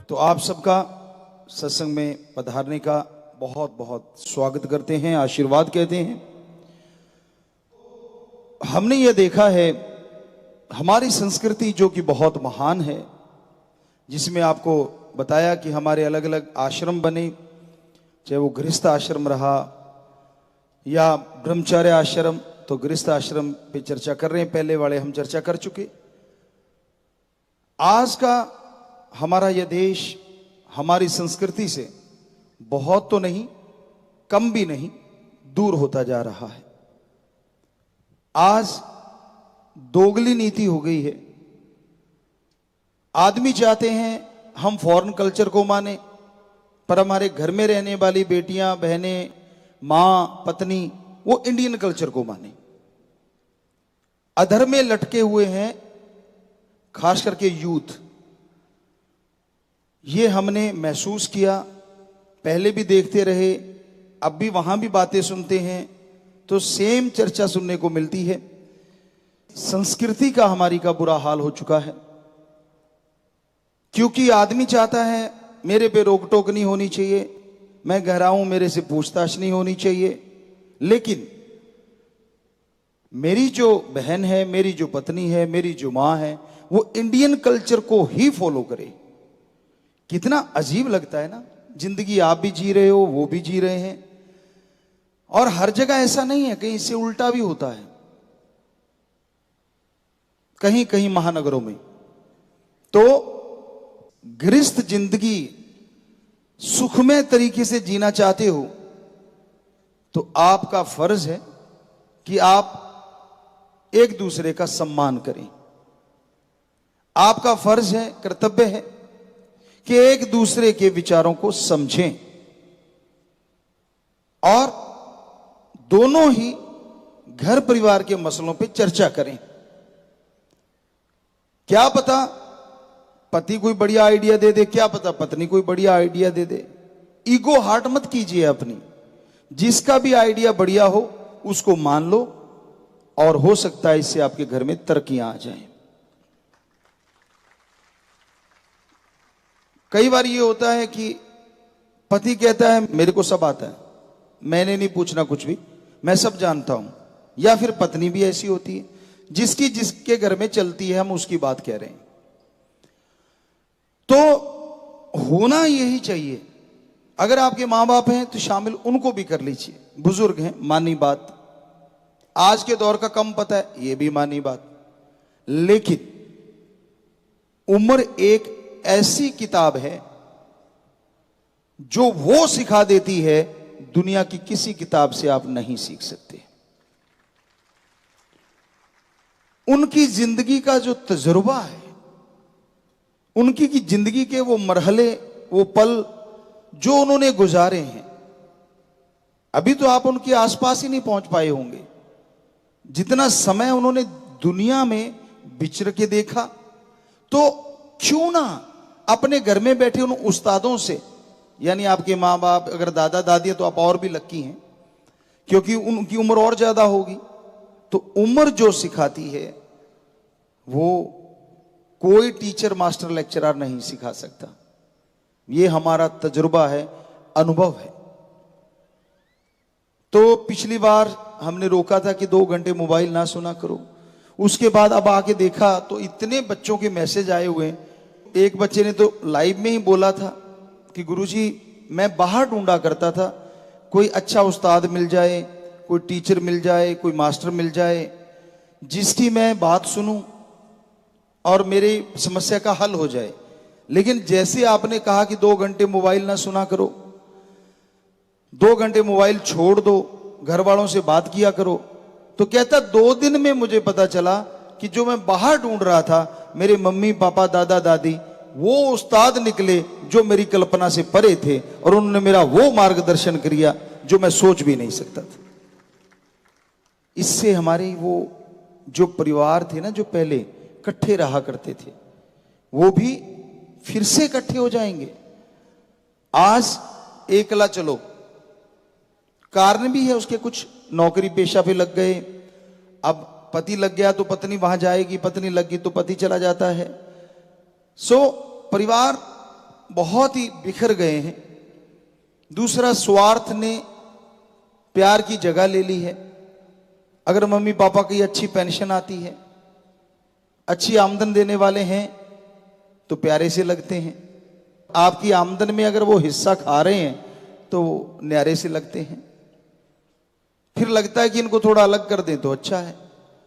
तो आप सबका सत्संग में पधारने का बहुत बहुत स्वागत करते हैं, आशीर्वाद कहते हैं। हमने ये देखा है हमारी संस्कृति जो कि बहुत महान है, जिसमें आपको बताया कि हमारे अलग अलग आश्रम बने, चाहे वो गृहस्थ आश्रम रहा या ब्रह्मचर्य आश्रम। तो गृहस्थ आश्रम पे चर्चा कर रहे हैं, पहले वाले हम चर्चा कर चुके। आज का हमारा यह देश हमारी संस्कृति से बहुत तो नहीं, कम भी नहीं, दूर होता जा रहा है। आज दोगली नीति हो गई है। आदमी चाहते हैं हम फॉरेन कल्चर को माने, पर हमारे घर में रहने वाली बेटियां, बहनें, मां, पत्नी वो इंडियन कल्चर को माने। अधर में लटके हुए हैं खास करके यूथ। ये हमने महसूस किया, पहले भी देखते रहे, अब भी वहां भी बातें सुनते हैं तो सेम चर्चा सुनने को मिलती है। संस्कृति का हमारी का बुरा हाल हो चुका है, क्योंकि आदमी चाहता है मेरे पे रोक टोक नहीं होनी चाहिए, मैं कह रहा हूं मेरे से पूछताछ नहीं होनी चाहिए। लेकिन मेरी जो बहन है, मेरी जो पत्नी है, मेरी जो मां है, वो इंडियन कल्चर को ही फॉलो करे। कितना अजीब लगता है ना। जिंदगी आप भी जी रहे हो, वो भी जी रहे हैं, और हर जगह ऐसा नहीं है, कहीं इससे उल्टा भी होता है। कहीं कहीं महानगरों में तो गृहस्थ जिंदगी सुखमय तरीके से जीना चाहते हो तो आपका फर्ज है कि आप एक दूसरे का सम्मान करें। आपका फर्ज है, कर्तव्य है कि एक दूसरे के विचारों को समझें और दोनों ही घर परिवार के मसलों पे चर्चा करें। क्या पता पति कोई बढ़िया आइडिया दे दे, क्या पता पत्नी कोई बढ़िया आइडिया दे दे। ईगो हार्ट मत कीजिए अपनी। जिसका भी आइडिया बढ़िया हो उसको मान लो, और हो सकता है इससे आपके घर में तरक्कियां आ जाएं। कई बार ये होता है कि पति कहता है मेरे को सब आता है, मैंने नहीं पूछना कुछ भी, मैं सब जानता हूं। या फिर पत्नी भी ऐसी होती है, जिसकी जिसके घर में चलती है, हम उसकी बात कह रहे हैं। तो होना यही चाहिए। अगर आपके मां बाप हैं तो शामिल उनको भी कर लीजिए। बुजुर्ग हैं, मानी बात। आज के दौर का कम पता है, यह भी मानी बात। लेकिन उम्र एक ऐसी किताब है जो वो सिखा देती है, दुनिया की किसी किताब से आप नहीं सीख सकते। उनकी जिंदगी का जो तजुर्बा है, उनकी की जिंदगी के वो मरहले, वो पल जो उन्होंने गुजारे हैं, अभी तो आप उनके आसपास ही नहीं पहुंच पाए होंगे। जितना समय उन्होंने दुनिया में विचर के देखा, तो क्यों ना अपने घर में बैठे उन उस्तादों से, यानी आपके माँ बाप, अगर दादा दादी है तो आप और भी लक्की हैं, क्योंकि उनकी उम्र और ज्यादा होगी। तो उम्र जो सिखाती है वो कोई टीचर, मास्टर, लेक्चरर नहीं सिखा सकता। ये हमारा तजुर्बा है, अनुभव है। तो पिछली बार हमने रोका था कि 2 घंटे मोबाइल ना सुना करो। उसके बाद अब आके देखा तो इतने बच्चों के मैसेज आए हुए। एक बच्चे ने तो लाइव में ही बोला था कि गुरुजी मैं बाहर ढूंढा करता था, कोई अच्छा उस्ताद मिल जाए, कोई टीचर मिल जाए, कोई मास्टर मिल जाए, जिसकी मैं बात सुनूं और मेरी समस्या का हल हो जाए। लेकिन जैसे आपने कहा कि 2 घंटे मोबाइल ना सुना करो, 2 घंटे मोबाइल छोड़ दो, घर वालों से बात किया करो, तो कहता 2 दिन में मुझे पता चला कि जो मैं बाहर ढूंढ रहा था, मेरे मम्मी पापा, दादा दादी, वो उस्ताद निकले जो मेरी कल्पना से परे थे, और उन्होंने मेरा वो मार्गदर्शन किया जो मैं सोच भी नहीं सकता था। इससे हमारे वो जो परिवार थे ना, जो पहले इकट्ठे रहा करते थे, वो भी फिर से इकट्ठे हो जाएंगे। आज एकला चलो, कारण भी है उसके, कुछ नौकरी पेशा पे लग गए। अब पति लग गया तो पत्नी वहां जाएगी, पत्नी लग गई तो पति चला जाता है। सो परिवार बहुत ही बिखर गए हैं। दूसरा, स्वार्थ ने प्यार की जगह ले ली है। अगर मम्मी पापा की अच्छी पेंशन आती है, अच्छी आमदन देने वाले हैं, तो प्यारे से लगते हैं। आपकी आमदन में अगर वो हिस्सा खा रहे हैं तो न्यारे से लगते हैं। फिर लगता है कि इनको थोड़ा अलग कर दें तो अच्छा है।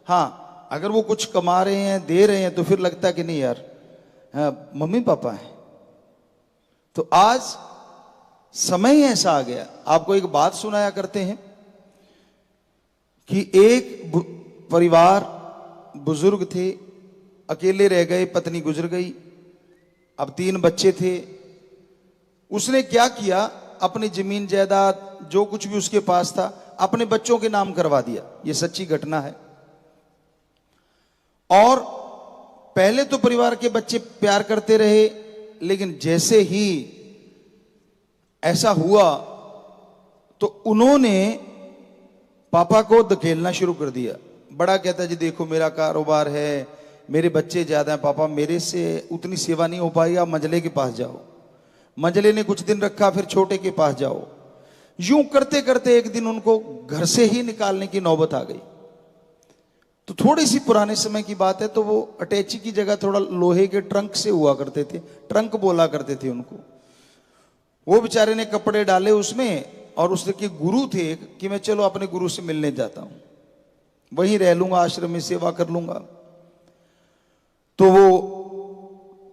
हाँ, अगर वो कुछ कमा रहे हैं, दे रहे हैं, तो फिर लगता है कि नहीं यार, हाँ, मम्मी पापा है। तो आज समय ही ऐसा आ गया। आपको एक बात सुनाया करते हैं कि एक परिवार, बुजुर्ग थे, अकेले रह गए, पत्नी गुजर गई, अब 3 बच्चे थे। उसने क्या किया, अपनी जमीन जायदाद जो कुछ भी उसके पास था अपने बच्चों के नाम करवा दिया। यह सच्ची घटना है। और पहले तो परिवार के बच्चे प्यार करते रहे, लेकिन जैसे ही ऐसा हुआ तो उन्होंने पापा को धकेलना शुरू कर दिया। बड़ा कहता जी देखो मेरा कारोबार है, मेरे बच्चे ज्यादा हैं, पापा मेरे से उतनी सेवा नहीं हो पाई, आप मंझले के पास जाओ। मंझले ने कुछ दिन रखा, फिर छोटे के पास जाओ। यूं करते करते एक दिन उनको घर से ही निकालने की नौबत आ गई। तो थोड़ी सी पुराने समय की बात है, तो वो अटैची की जगह थोड़ा लोहे के ट्रंक से हुआ करते थे, ट्रंक बोला करते थे उनको। वो बेचारे ने कपड़े डाले उसमें, और उसके गुरु थे कि मैं चलो अपने गुरु से मिलने जाता हूं, वहीं रह लूंगा, आश्रम में सेवा कर लूंगा। तो वो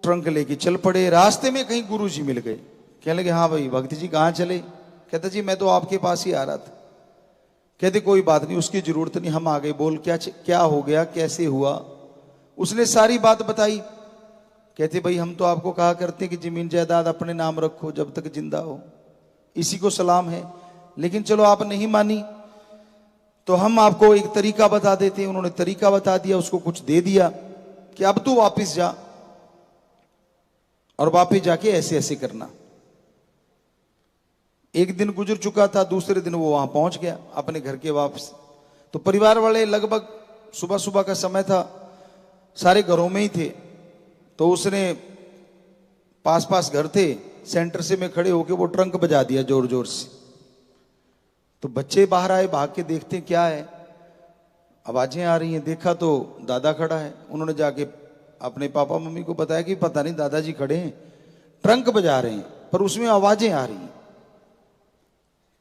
ट्रंक लेके चल पड़े। रास्ते में कहीं गुरु जी मिल गए। कहने लगे हाँ भाई भक्ति जी कहाँ चले? कहता जी मैं तो आपके पास ही आ रहा था। कहते कोई बात नहीं, उसकी जरूरत नहीं, हम आ गए। बोल क्या हो गया, कैसे हुआ? उसने सारी बात बताई। कहते भाई हम तो आपको कहा करते कि जमीन जायदाद अपने नाम रखो जब तक जिंदा हो, इसी को सलाम है, लेकिन चलो आप नहीं मानी तो हम आपको एक तरीका बता देते हैं। उन्होंने तरीका बता दिया, उसको कुछ दे दिया कि अब तू वापस जा और वापस जाके ऐसे ऐसे करना। एक दिन गुजर चुका था, दूसरे दिन वो वहां पहुंच गया अपने घर के वापस। तो परिवार वाले लगभग सुबह सुबह का समय था, सारे घरों में ही थे। तो उसने पास पास घर थे, सेंटर से में खड़े होके वो ट्रंक बजा दिया जोर जोर से। तो बच्चे बाहर आए, भाग के देखते हैं क्या है, आवाजें आ रही हैं। देखा तो दादा खड़ा है। उन्होंने जाके अपने पापा मम्मी को बताया कि पता नहीं दादाजी खड़े हैं, ट्रंक बजा रहे हैं, पर उसमें आवाजें आ रही हैं।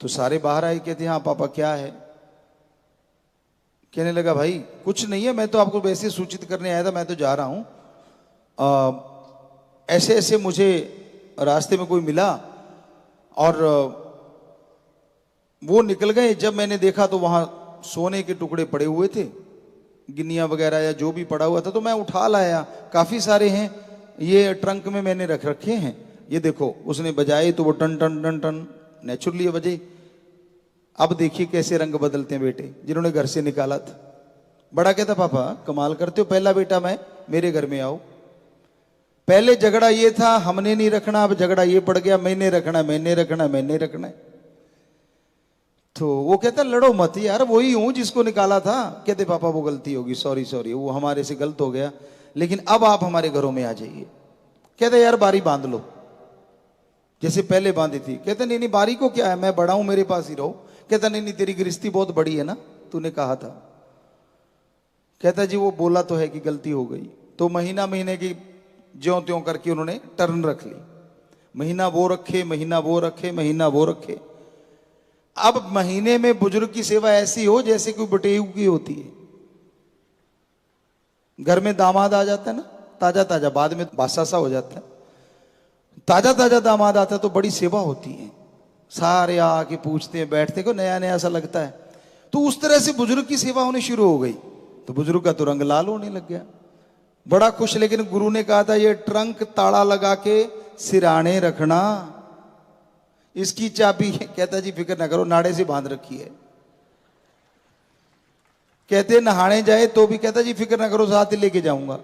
तो सारे बाहर आए, कहते हाँ पापा क्या है? कहने लगा भाई कुछ नहीं है, मैं तो आपको वैसे सूचित करने आया था, मैं तो जा रहा हूं, ऐसे ऐसे मुझे रास्ते में कोई मिला और वो निकल गए। जब मैंने देखा तो वहां सोने के टुकड़े पड़े हुए थे, गिन्नियां वगैरह या जो भी पड़ा हुआ था, तो मैं उठा लाया। काफी सारे हैं, ये ट्रंक में मैंने रख रखे हैं, ये देखो। उसने बजाए तो वो टन टन टन टन नेचुरली बजे। अब देखिए कैसे रंग बदलते हैं बेटे जिन्होंने घर से निकाला था। बड़ा कहता पापा कमाल करते हो, पहला बेटा मैं, मेरे घर में आओ। पहले झगड़ा ये था हमने नहीं रखना, अब झगड़ा ये पड़ गया मैंने रखना, मैंने रखना, मैंने रखना। तो वो कहता लड़ो मत यार, वही हूं जिसको निकाला था। कहते पापा वो गलती होगी, सॉरी सॉरी, वो हमारे से गलत हो गया, लेकिन अब आप हमारे घरों में आ जाइए। कहते यार बारी बांध लो जैसे पहले बांधी थी। कहते नहीं नहीं बारी को क्या है, मैं बड़ा हूं, मेरे पास ही रहो। कहता नहीं नहीं तेरी गृहस्थी बहुत बड़ी है ना, तूने कहा था। कहता जी वो बोला तो है कि गलती हो गई। तो महीना महीने की ज्यों त्यों करके उन्होंने टर्न रख ली। महीना वो रखे, महीना वो रखे, महीना वो रखे। अब महीने में बुजुर्ग की सेवा ऐसी हो जैसे कोई बटेऊ की होती है। घर में दामाद आ जाता है ना ताजा ताजा, बाद में बासा सा हो जाता है। ताजा ताजा दामाद आता है तो बड़ी सेवा होती है, सारे आके पूछते हैं, बैठते को नया नया सा लगता है। तो उस तरह से बुजुर्ग की सेवा होनी शुरू हो गई। तो बुजुर्ग का तो रंग लाल होने लग गया, बड़ा खुश। लेकिन गुरु ने कहा था ये ट्रंक ताला लगा के सिराने रखना, इसकी चाबी। कहता जी फिक्र ना करो, नाड़े से बांध रखी है। कहते नहाने जाए तो भी कहता जी फिक्र ना करो, साथ ही लेके जाऊंगा।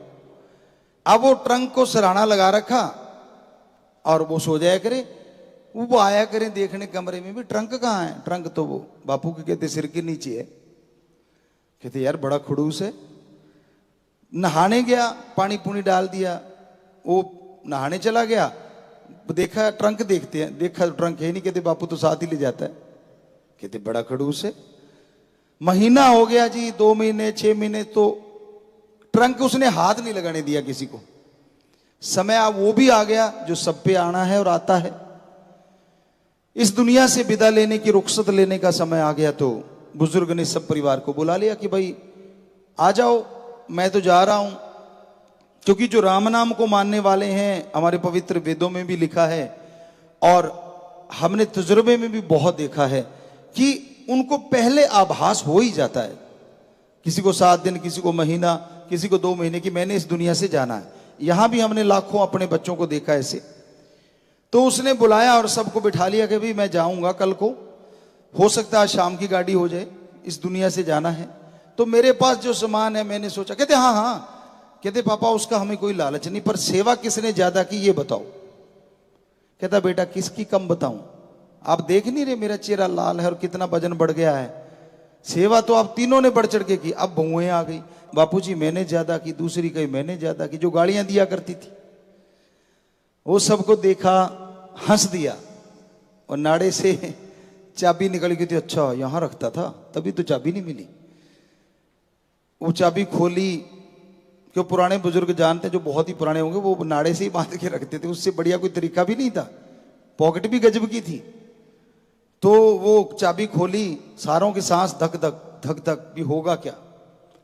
अब वो ट्रंक को सिराना लगा रखा और वो सो जाया करे, वो आया करें देखने कमरे में भी ट्रंक कहाँ है। ट्रंक तो वो बापू के कहते सिर के नीचे है। कहते यार बड़ा खड़ूस है। नहाने गया, पानी पूनी डाल दिया, वो नहाने चला गया, देखा ट्रंक, देखते हैं, देखा ट्रंक है नहीं, कहते बापू तो साथ ही ले जाता है। कहते बड़ा खड़ूस है। महीना हो गया जी, 2 महीने 6 महीने, तो ट्रंक उसने हाथ नहीं लगाने दिया किसी को। समय अब वो भी आ गया जो सब पे आना है और आता है। इस दुनिया से विदा लेने की, रुखसत लेने का समय आ गया, तो बुजुर्ग ने सब परिवार को बुला लिया कि भाई आ जाओ, मैं तो जा रहा हूं। क्योंकि जो राम नाम को मानने वाले हैं, हमारे पवित्र वेदों में भी लिखा है और हमने तजुर्बे में भी बहुत देखा है कि उनको पहले आभास हो ही जाता है, किसी को 7 दिन, किसी को महीना, किसी को 2 महीने, की मैंने इस दुनिया से जाना है। यहां भी हमने लाखों अपने बच्चों को देखा ऐसे। तो उसने बुलाया और सबको बिठा लिया कि भाई मैं जाऊंगा कल को, हो सकता है शाम की गाड़ी हो जाए, इस दुनिया से जाना है। तो मेरे पास जो सामान है, मैंने सोचा। कहते हाँ हाँ, कहते पापा उसका हमें कोई लालच नहीं, पर सेवा किसने ज्यादा की ये बताओ। कहता बेटा किसकी कम बताऊं, आप देख नहीं रहे मेरा चेहरा लाल है और कितना वजन बढ़ गया है। सेवा तो आप तीनों ने बढ़ चढ़ के की। अब बहुएं आ गई, बापूजी मैंने ज्यादा की, दूसरी कही मैंने ज्यादा की, जो गाड़ियां दिया करती थी। वो सबको देखा, हंस दिया और नाड़े से चाबी निकल गई थी। अच्छा यहां रखता था, तभी तो चाबी नहीं मिली। वो चाबी खोली, क्यों पुराने बुजुर्ग जानते हैं, जो बहुत ही पुराने होंगे, वो नाड़े से ही बांध के रखते थे, उससे बढ़िया कोई तरीका भी नहीं था। पॉकेट भी गजब की थी। तो वो चाबी खोली, सारों की सांस धक धक धक धक, भी होगा क्या।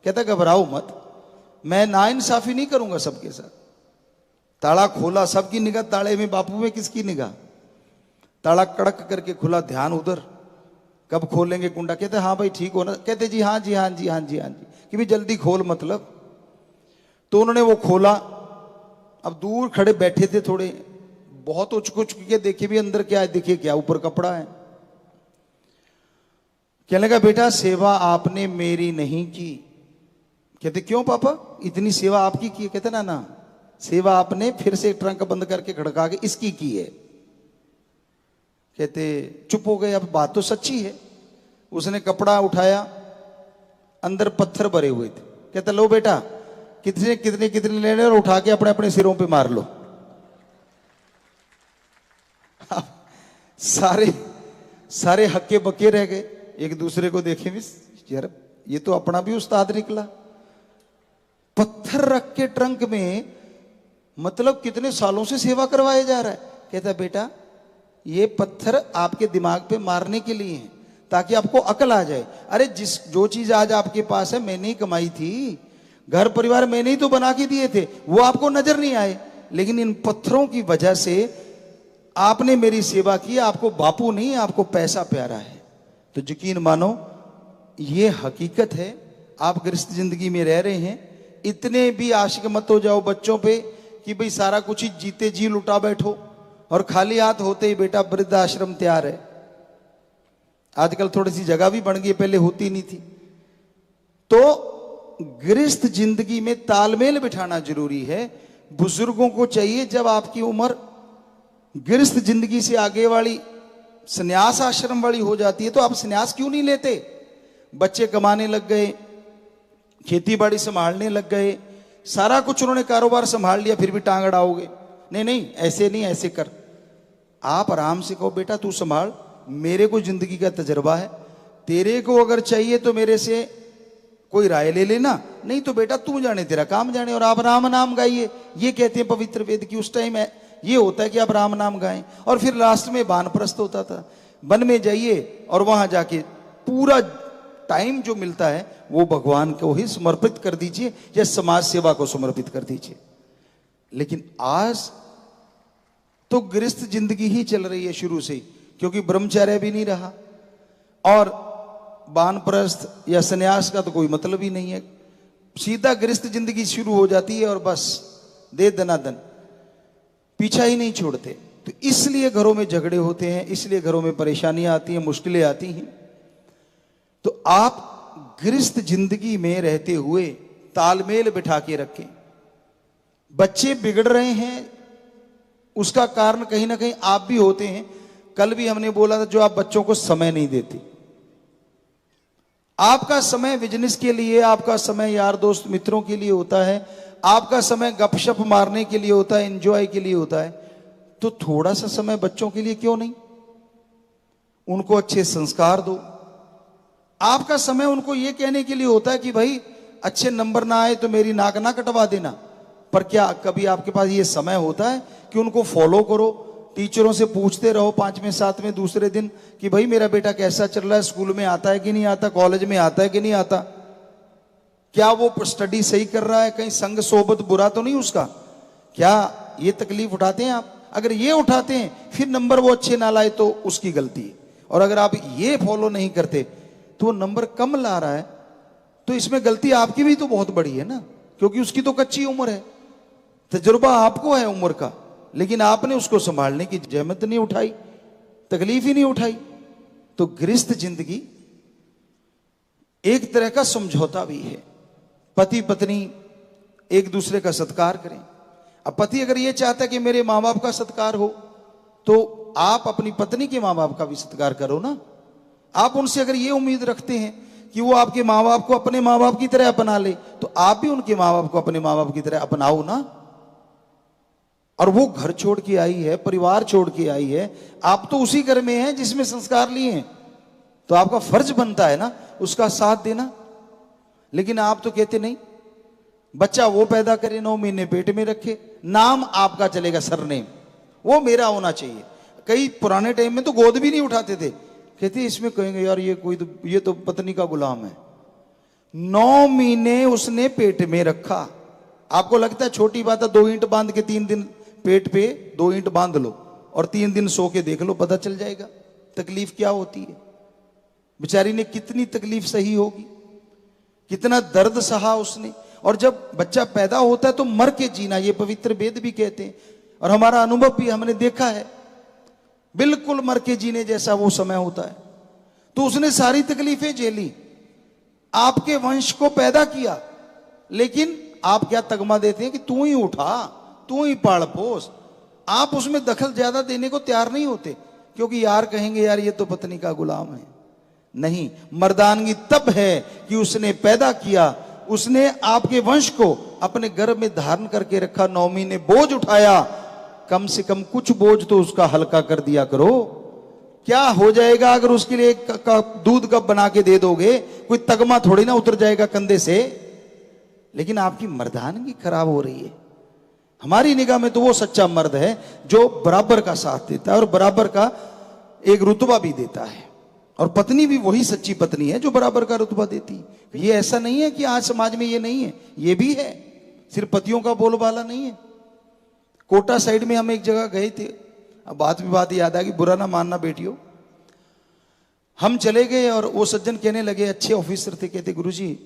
कहता घबराओ मत, मैं नाइंसाफी नहीं करूंगा सबके साथ। ताला खोला, सबकी निगाह ताले में, बापू में किसकी निगाह। ताला कड़क करके खुला, ध्यान उधर, कब खोलेंगे कुंडा। कहते हाँ भाई ठीक हो ना। कहते जी हाँ जी हाँ जी हाँ जी हाँ जी, कि भी जल्दी खोल मतलब। तो उन्होंने वो खोला। अब दूर खड़े बैठे थे थोड़े, बहुत उचक उचक के देखे भी अंदर क्या है, देखिए क्या ऊपर कपड़ा है। कहने लगा बेटा सेवा आपने मेरी नहीं की। कहते क्यों पापा, इतनी सेवा आपकी की है। कहते ना ना, सेवा आपने फिर से ट्रंक बंद करके खड़का के इसकी की है। कहते चुप हो गए, अब बात तो सच्ची है। उसने कपड़ा उठाया, अंदर पत्थर भरे हुए थे। कहता लो बेटा, कितने कितने कितने लेने, और उठा के अपने अपने सिरों पे मार लो। सारे सारे हक्के बक्के रह गए, एक दूसरे को देखे भी, यार ये तो अपना भी उस्ताद निकला। पत्थर रख के ट्रंक में, मतलब कितने सालों से सेवा करवाया जा रहा है। कहता बेटा ये पत्थर आपके दिमाग पे मारने के लिए है, ताकि आपको अकल आ जाए। अरे जो चीज आज आपके पास है मैंने ही कमाई थी, घर परिवार मैंने ही तो बना के दिए थे, वो आपको नजर नहीं आए, लेकिन इन पत्थरों की वजह से आपने मेरी सेवा की। आपको बापू नहीं, आपको पैसा प्यारा है। तो यकीन मानो ये हकीकत है। आप गृहस्थ जिंदगी में रह रहे हैं, इतने भी आशिक मत हो जाओ बच्चों पे कि भाई सारा कुछ ही जीते जी लुटा बैठो और खाली हाथ होते ही बेटा वृद्ध आश्रम तैयार है। आजकल थोड़ी सी जगह भी बन गई, पहले होती नहीं थी। तो गृहस्थ जिंदगी में तालमेल बिठाना जरूरी है। बुजुर्गों को चाहिए, जब आपकी उम्र गृहस्थ जिंदगी से आगे वाली संन्यास आश्रम वाली हो जाती है, तो आप संन्यास क्यों नहीं लेते। बच्चे कमाने लग गए, खेती बाड़ी संभालने लग गए, सारा कुछ उन्होंने कारोबार संभाल लिया, फिर भी टांग अड़ाओगे। नहीं नहीं, ऐसे नहीं, ऐसे कर। आप आराम से कहो बेटा तू संभाल, मेरे को जिंदगी का तजर्बा है, तेरे को अगर चाहिए तो मेरे से कोई राय ले लेना, नहीं तो बेटा तू जाने तेरा काम जाने, और आप राम नाम गाइए। ये कहते हैं पवित्र वेद की। उस टाइम ये होता है कि आप राम नाम गाएं। और फिर लास्ट में वानप्रस्थ होता था, वन में जाइए और वहां जाके पूरा टाइम जो मिलता है वो भगवान को ही समर्पित कर दीजिए या समाज सेवा को समर्पित कर दीजिए। लेकिन आज तो गृहस्थ जिंदगी ही चल रही है शुरू से, क्योंकि ब्रह्मचर्य भी नहीं रहा और वानप्रस्थ या संन्यास का तो कोई मतलब ही नहीं है। सीधा गृहस्थ जिंदगी शुरू हो जाती है और बस दे दनादन, पीछा ही नहीं छोड़ते। तो इसलिए घरों में झगड़े होते हैं, इसलिए घरों में परेशानियां आती हैं, मुश्किलें आती हैं। तो आप गृहस्थ जिंदगी में रहते हुए तालमेल बिठा के रखें। बच्चे बिगड़ रहे हैं, उसका कारण कहीं ना कहीं आप भी होते हैं। कल भी हमने बोला था, जो आप बच्चों को समय नहीं देते। आपका समय बिजनेस के लिए, आपका समय यार दोस्त मित्रों के लिए होता है, आपका समय गपशप मारने के लिए होता है, एंजॉय के लिए होता है। तो थोड़ा सा समय बच्चों के लिए क्यों नहीं? उनको अच्छे संस्कार दो। आपका समय उनको यह कहने के लिए होता है कि भाई अच्छे नंबर ना आए तो मेरी नाक ना कटवा देना, पर क्या कभी आपके पास ये समय होता है कि उनको फॉलो करो? टीचरों से पूछते रहो 5वें 7वें दूसरे दिन कि भाई मेरा बेटा कैसा चल रहा है, स्कूल में आता है कि नहीं आता, कॉलेज में आता है कि नहीं आता, क्या वो स्टडी सही कर रहा है, कहीं संग सोबत बुरा तो नहीं उसका? क्या ये तकलीफ उठाते हैं आप? अगर ये उठाते हैं फिर नंबर वो अच्छे ना लाए तो उसकी गलती है, और अगर आप ये फॉलो नहीं करते तो वो नंबर कम ला रहा है तो इसमें गलती आपकी भी तो बहुत बड़ी है ना, क्योंकि उसकी तो कच्ची उम्र है, तजुर्बा आपको है उम्र का, लेकिन आपने उसको संभालने की जहमत नहीं उठाई, तकलीफ ही नहीं उठाई। तो गृहस्थ जिंदगी एक तरह का समझौता भी है। पति पत्नी एक दूसरे का सत्कार करें। अब पति अगर ये चाहता है कि मेरे माँ बाप का सत्कार हो, तो आप अपनी पत्नी के माँ बाप का भी सत्कार करो ना। आप उनसे अगर ये उम्मीद रखते हैं कि वो आपके माँ बाप को अपने माँ बाप की तरह अपना ले, तो आप भी उनके माँ बाप को अपने माँ बाप की तरह अपनाओ ना। और वो घर छोड़ के आई है, परिवार छोड़ के आई है, आप तो उसी घर में हैं जिसमें संस्कार लिए हैं, तो आपका फर्ज बनता है ना उसका साथ देना। लेकिन आप तो कहते नहीं, बच्चा वो पैदा करे, 9 महीने पेट में रखे, नाम आपका चलेगा सरनेम, वो मेरा होना चाहिए। कई पुराने टाइम में तो गोद भी नहीं उठाते थे, कहते इसमें कहेंगे यार ये तो पत्नी का गुलाम है। 9 महीने उसने पेट में रखा। आपको लगता है छोटी बात है 2 ईंट बांध के 3 दिन पेट पे 2 ईंट बांध लो और 3 दिन सो के देख लो, पता चल जाएगा तकलीफ क्या होती है। बेचारी ने कितनी तकलीफ सही होगी, कितना दर्द सहा उसने। और जब बच्चा पैदा होता है तो मर के जीना, ये पवित्र वेद भी कहते हैं, और हमारा अनुभव भी हमने देखा है, बिल्कुल मर के जीने जैसा वो समय होता है। तो उसने सारी तकलीफें झेली, आपके वंश को पैदा किया, लेकिन आप क्या तगमा देते हैं कि तू ही उठा, तू ही पाल पोस। आप उसमें दखल ज्यादा देने को तैयार नहीं होते, क्योंकि यार कहेंगे यार ये तो पत्नी का गुलाम है। नहीं, मर्दानगी तब है कि उसने पैदा किया, उसने आपके वंश को अपने गर्भ में धारण करके रखा, 9 महीने बोझ उठाया, कम से कम कुछ बोझ तो उसका हल्का कर दिया करो। क्या हो जाएगा अगर उसके लिए दूध कप बना के दे दोगे, कोई तगमा थोड़ी ना उतर जाएगा कंधे से। लेकिन आपकी मर्दानगी खराब हो रही है। हमारी निगाह में तो वो सच्चा मर्द है जो बराबर का साथ देता है और बराबर का एक रुतबा भी देता है, और पत्नी भी वही सच्ची पत्नी है जो बराबर का रुतबा देती है। ये ऐसा नहीं है कि आज समाज में ये नहीं है, ये भी है, सिर्फ पतियों का बोलबाला नहीं है। कोटा साइड में हम एक जगह गए थे, अब बात याद आ गई, बुरा ना मानना बेटियों। हम चले गए और वो सज्जन कहने लगे, अच्छे ऑफिसर थे, कहते गुरुजी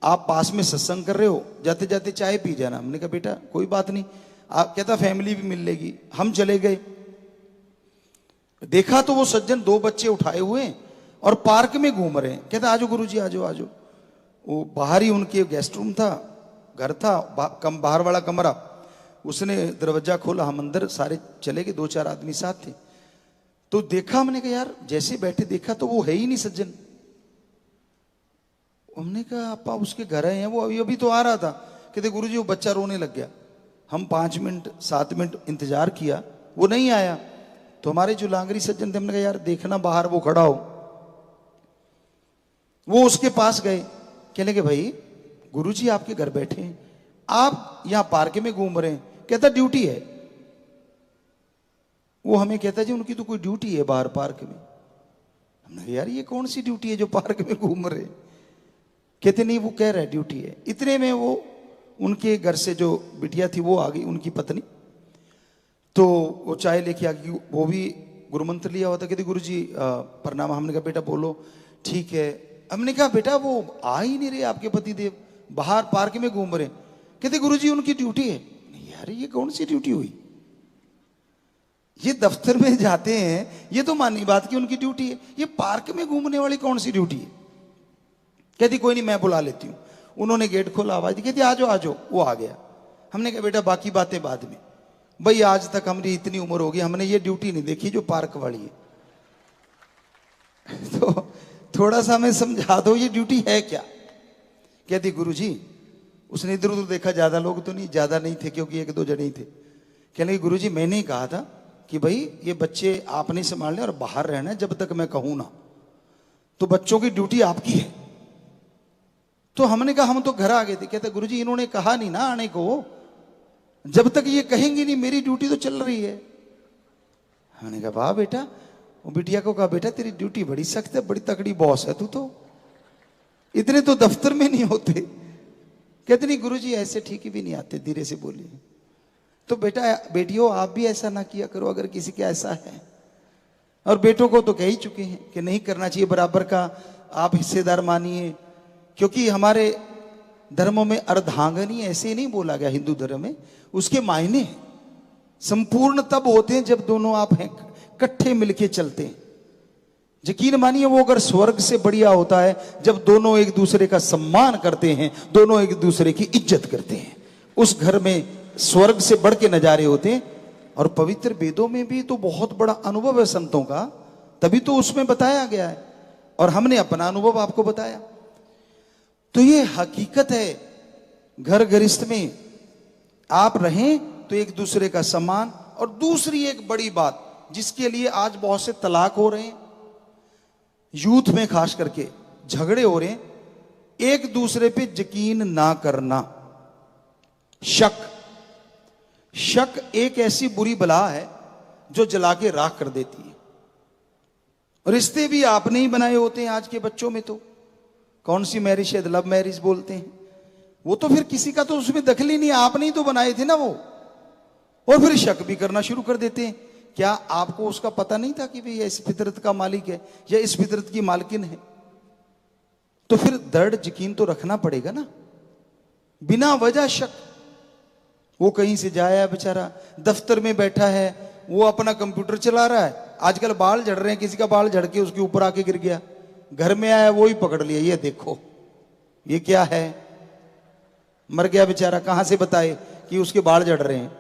आप पास में सत्संग कर रहे हो, जाते जाते चाय पी जाना। हमने कहा बेटा कोई बात नहीं, आप कहता फैमिली भी मिल लेगी। हम चले गए, देखा तो वो सज्जन 2 बच्चे उठाए हुए और पार्क में घूम रहे हैं। कहता आजो गुरुजी आजो आजो। वो बाहर ही उनके गेस्ट रूम था, घर था, बाहर वाला कमरा, उसने दरवाजा खोला, हम अंदर सारे चले गए, 2-4 आदमी साथ थे। तो देखा, हमने कहा यार जैसे बैठे देखा तो वो है ही नहीं सज्जन। हमने कहा आपा उसके घर आए हैं, वो अभी तो आ रहा था। कहते गुरुजी वो बच्चा रोने लग गया। हम 5 मिनट 7 मिनट इंतजार किया, वो नहीं आया। तो हमारे जो लांगरी सज्जन थे, हमने कहा यार देखना बाहर वो खड़ा हो। वो उसके पास गए, कहने के भाई गुरुजी आपके घर बैठे हैं, आप यहां पार्क में घूम रहे हैं। कहता ड्यूटी है। वो हमें कहता जी उनकी तो कोई ड्यूटी है बाहर पार्क में। हमने कहा यार ये कौन सी ड्यूटी है जो पार्क में घूम रहे? कहते नहीं वो कह रहा है ड्यूटी है। इतने में वो उनके घर से जो बिटिया थी वो आ गई, उनकी पत्नी। तो वो चाय लेके आ गई, वो भी गुरुमंत्र लिया हुआ था। कहते गुरुजी प्रणाम। हमने कहा बेटा बोलो। ठीक है। हमने कहा बेटा वो आ ही नहीं रहे आपके पति देव, बाहर पार्क में घूम रहे। कहते गुरुजी उनकी ड्यूटी है। यार ये कौन सी ड्यूटी हुई? ये दफ्तर में जाते हैं, ये तो मानी बात की उनकी ड्यूटी है, ये पार्क में घूमने वाली कौन सी ड्यूटी है? कहती कोई नहीं मैं बुला लेती हूँ। उन्होंने गेट खोला, आवाज दी, कहती आजो आजो। वो आ गया। हमने कहा बेटा बाकी बातें बाद में। भाई आज तक हमारी इतनी उम्र होगी, हमने ये ड्यूटी नहीं देखी जो पार्क वाली है। तो थोड़ा सा हमें समझा दो ये ड्यूटी है क्या? कहती गुरुजी, उसने इधर उधर देखा, ज्यादा लोग तो नहीं, ज्यादा नहीं थे क्योंकि 1-2 जने ही थे। कहने गुरुजी मैंने ही कहा था कि भाई ये बच्चे आपने संभालने और बाहर रहना है जब तक मैं कहूं ना, तो बच्चों की ड्यूटी आपकी है। तो हमने कहा हम तो घर आ गए थे। कहते गुरुजी इन्होंने कहा नहीं ना आने को, जब तक ये कहेंगे नहीं मेरी ड्यूटी तो चल रही है। हमने कहा वाह बेटा, वो बिटिया को कहा बेटा तेरी ड्यूटी बड़ी सख्त है, बड़ी तगड़ी बॉस है तू तो, इतने तो दफ्तर में नहीं होते। कहते नहीं गुरुजी ऐसे ठीक ही भी नहीं आते, धीरे से बोलिए। तो बेटा बेटियों आप भी ऐसा ना किया करो अगर किसी का ऐसा है, और बेटों को तो कह ही चुके हैं कि नहीं करना चाहिए, बराबर का आप हिस्सेदार मानिए। क्योंकि हमारे धर्मों में अर्धांगनी ऐसे नहीं बोला गया, हिंदू धर्म में उसके मायने संपूर्ण तब होते हैं जब दोनों आप हैं इकट्ठे मिलके चलते हैं। यकीन मानिए वो अगर स्वर्ग से बढ़िया होता है जब दोनों एक दूसरे का सम्मान करते हैं, दोनों एक दूसरे की इज्जत करते हैं, उस घर में स्वर्ग से बढ़ के नजारे होते हैं। और पवित्र वेदों में भी तो बहुत बड़ा अनुभव है संतों का, तभी तो उसमें बताया गया है, और हमने अपना अनुभव आपको बताया। तो ये हकीकत है, घर गृहस्थ में आप रहें तो एक दूसरे का सम्मान। और दूसरी एक बड़ी बात जिसके लिए आज बहुत से तलाक हो रहे हैं, यूथ में खास करके झगड़े हो रहे हैं, एक दूसरे पे यकीन ना करना। शक एक ऐसी बुरी बला है जो जला के राख कर देती है। रिश्ते भी आपने ही बनाए होते हैं आज के बच्चों में, तो कौन सी मैरिज, शायद लव मैरिज बोलते हैं, वो तो फिर किसी का तो उसमें दखल ही नहीं, आपने ही तो बनाए थे ना वो। और फिर शक भी करना शुरू कर देते हैं, क्या आपको उसका पता नहीं था कि भाई ये इस फितरत का मालिक है या इस फितरत की मालकिन है? तो फिर दृढ़ यकीन तो रखना पड़ेगा ना, बिना वजह शक। वो कहीं से जाया बेचारा, दफ्तर में बैठा है, वो अपना कंप्यूटर चला रहा है, आजकल बाल झड़ रहे हैं, किसी का बाल झड़ के उसके ऊपर आके गिर गया, घर में आया वो ही पकड़ लिया, ये देखो ये क्या है, मर गया बेचारा, कहां से बताए कि उसके बाल झड़ रहे हैं।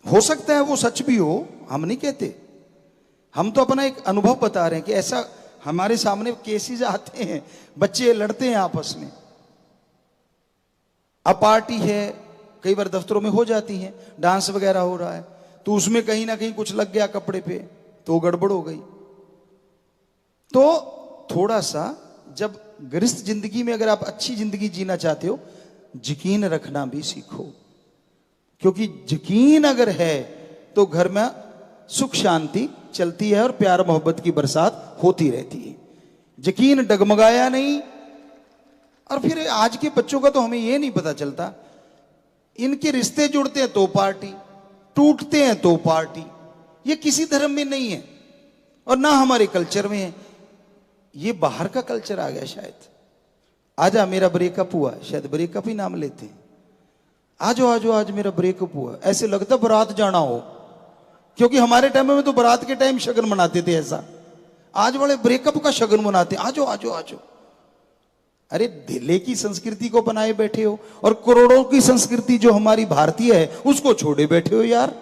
हो सकता है वो सच भी हो, हम नहीं कहते, हम तो अपना एक अनुभव बता रहे हैं कि ऐसा हमारे सामने केसेस आते हैं, बच्चे लड़ते हैं आपस में। अब पार्टी है, कई बार दफ्तरों में हो जाती है, डांस वगैरह हो रहा है, तो उसमें कहीं ना कहीं कुछ लग गया कपड़े पे, तो गड़बड़ हो गई। तो थोड़ा सा जब गृहस्थ जिंदगी में अगर आप अच्छी जिंदगी जीना चाहते हो, यकीन रखना भी सीखो। क्योंकि यकीन अगर है तो घर में सुख शांति चलती है और प्यार मोहब्बत की बरसात होती रहती है। यकीन डगमगाया नहीं। और फिर आज के बच्चों का तो हमें यह नहीं पता चलता, इनके रिश्ते जुड़ते हैं तो पार्टी, टूटते हैं तो पार्टी। ये किसी धर्म में नहीं है और ना हमारे कल्चर में है, ये बाहर का कल्चर आ गया शायद। आजा मेरा ब्रेकअप हुआ, शायद ब्रेकअप ही नाम लेते हैं, आजो आजो आज मेरा ब्रेकअप हुआ, ऐसे लगता बारात जाना हो। क्योंकि हमारे टाइम में तो बारात के टाइम शगन मनाते थे ऐसा, आज वाले ब्रेकअप का शगन मनाते, आजो आजो आजो। अरे दिल्ली की संस्कृति को बनाए बैठे हो और करोड़ों की संस्कृति जो हमारी भारतीय है उसको छोड़े बैठे हो यार,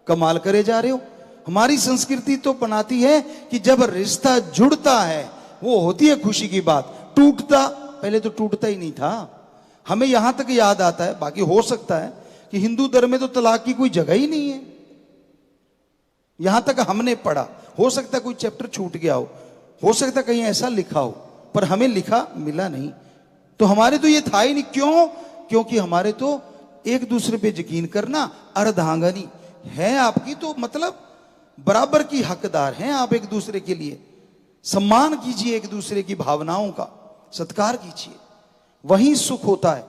कमाल करे जा रहे हो। हमारी संस्कृति तो बनाती है कि जब रिश्ता जुड़ता है वो होती है खुशी की बात, टूटता पहले तो टूटता ही नहीं था। हमें यहां तक याद आता है, बाकी हो सकता है कि हिंदू धर्म में तो तलाक की कोई जगह ही नहीं है, यहां तक हमने पढ़ा। हो सकता है कोई चैप्टर छूट गया हो सकता है कहीं ऐसा लिखा हो, पर हमें लिखा मिला नहीं। तो हमारे तो ये था ही नहीं। क्यों? क्योंकि हमारे तो एक दूसरे पे यकीन करना अर्धांगनी है आपकी, तो मतलब बराबर की हकदार हैं आप एक दूसरे के लिए। सम्मान कीजिए, एक दूसरे की भावनाओं का सत्कार कीजिए, वहीं सुख होता है।